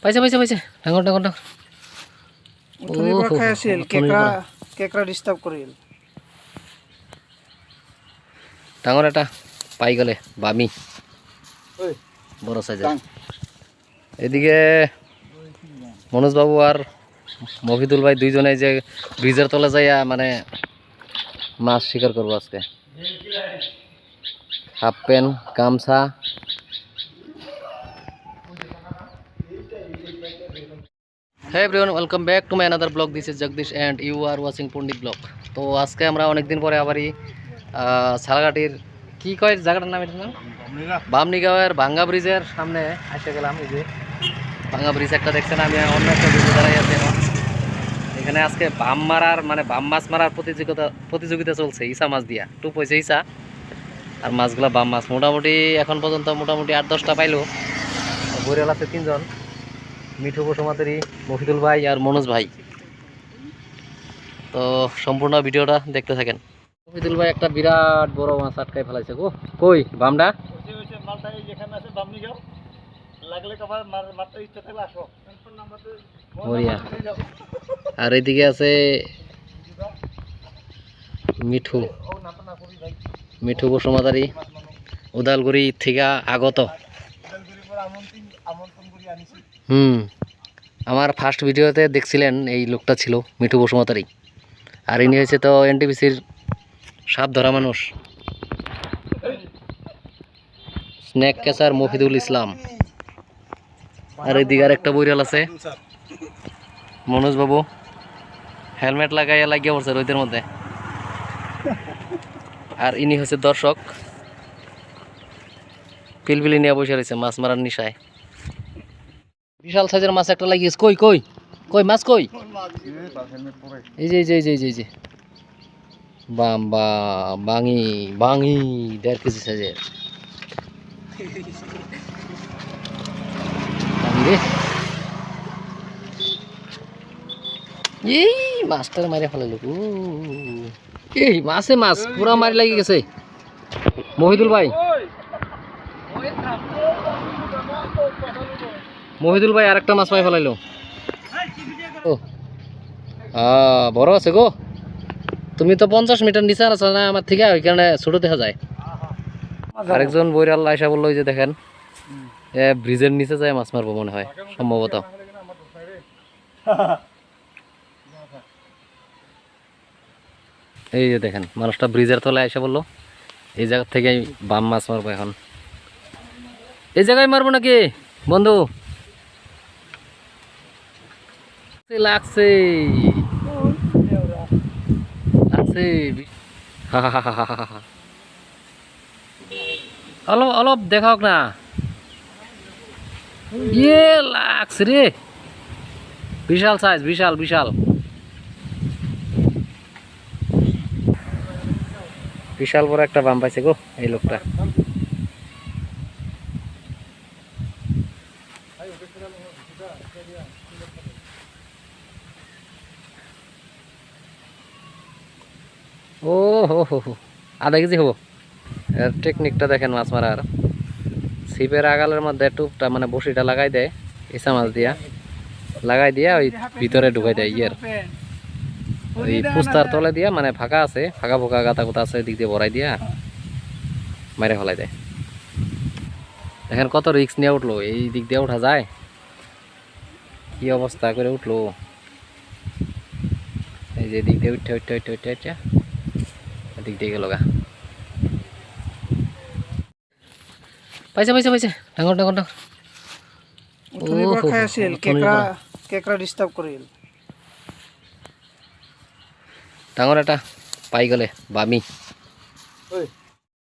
পাইছে পাইছে পাইছে ডাঙৰ ডাঙৰ ডাঙৰ উঠনিৰ পৰা খাই আছিল কেকৰা ডিষ্টাৰ্ব কৰিল ডাঙৰ এটা পাই গ'লে বামি বড় সাইজের এদিকে মনোজ বাবু আর মফিদুল ভাই দুইজনে যে ব্রিজের তলে যাইয়া মানে মাছ শিকার করবো আজকে হাফ প্যান্ট গামছা Hey everyone, welcome back to my another blog. This is Jagdish and you are watching Pundit Blog. তো আজকে আমরা অনেকদিন পরে আবারই সালগাটির কি কয় জায়গাটার নাম এটা বামনিগাঁওয়ের ভাঙ্গা ব্রিজের সামনে এসে গেলাম। এই যে ভাঙ্গা ব্রিজ একটা দেখছেন, আমি অন্য একটা ব্রিজে দাঁড়াই আছি। এখানে আজকে বাম মারার মানে বাম মাছ মারার প্রতিযোগিতা চলছে ইসা মাছ দিয়া। টুপ হয়েছে ইসা আর মাছগুলো বাম মাছ মোটামুটি এখন পর্যন্ত মোটামুটি 8-10টা পাইলো। বরিয়াল আছে 3 জন, মিঠু বসুমাতারি, মফিদুল ভাই আর মনোজ ভাই। তো সম্পূর্ণ ভিডিওটা দেখতে থাকেন। মফিদুল ভাই একটা বিরাট বড় মাছ আটকায় ফেলাইছে গো। কই বামডা আর এইদিকে আছে মিঠু মিঠু বসুমাতারি, উদালগুড়ি থেকে আগত। আমার ফার্স্ট ভিডিওতে দেখছিলেন এই লোকটা ছিল মিঠু বসুমাতারি, আর ইনি হয়েছে তো এনটিপিসির সাপ ধরা মানুষ স্নেক ক্যাচার মফিদুল ইসলাম। আর এই দিকে একটা বইরাল আছে মনোজ বাবু, হেলমেট লাগাইয়া লাগিয়ে পড়ছে রোদের মধ্যে। আর ইনি হচ্ছে দর্শক, পিলপিলি নিয়ে বসে রয়েছে মাছ মারার নিশায়। বিশাল সাইজের মাছ একটা লাগিয়েছে। কই কই কই মাছ কই? এই যে এই যে এই যে বাম বা বাঙি বাঙি 1.5 কেজি সাইজের এই মাছটার মারিয়া ফেলাইল। এই মাছে মাছ পুরা মারি লাগি গেছে। মহিদুল ভাই আরেকটা মাছ পাই ফেলাইলো। বড় আছে গো। তুমি তো 50 মিটার নিচে আছো না আমার থেকে, ওই কারণে ছোট দেখা যায়। আরেকজন বইরাল আয়সা বললো যে দেখেন ব্রিজের নিচে যায় মাছ মারবো মনে হয় সম্ভবত। এই যে দেখেন মানুষটা ব্রিজের তলে আয়সা বললো এই জায়গা থেকে বাম মাছ মারবো। এখন এই জায়গায় মারবো নাকি বন্ধু? লাগছে অলপ অলপ দেখাওক না। ইয়ে লাগছে রে, বিশাল সাইজ, বিশাল বিশাল বিশাল বড় একটা বাম পাইছে গো এই লোকটা। ও হো হো হো, 1/2 কেজি হবো। এর টেকনিকটা দেখেন মাছ মারার। ছিপের আগালের মধ্যে টুপটা মানে বসিটা লাগাই দেয় ইসা মাছ দিয়া, লাগাই দিয়া ওই ভিতরে ঢুকাই দেয় ইয়ের ওই পুস্তার তলে দিয়া, মানে ফাঁকা আছে, ফাঁকা ফোঁকা গাতা গোতা আছে, দিক দিয়ে ভরাই দিয়া মারে ফেলাই দেয়। দেখেন কত রিস্ক নিয়ে উঠলো, এই দিক দিয়ে উঠা যায়, কি অবস্থা করে উঠলো। এই যে দিক দিয়ে উঠে উঠে উঠে উঠে উঠে দিক দিয়ে গেল গা। পাইছে পাইছে পাইছে ডাঙর ডাঙর ডাঙর। উঠনিৰ পৰা খাই আছিল কেকৰা ডিষ্টাৰ্ব কৰিল ডাঙৰ এটা পাই গ'লে বামি।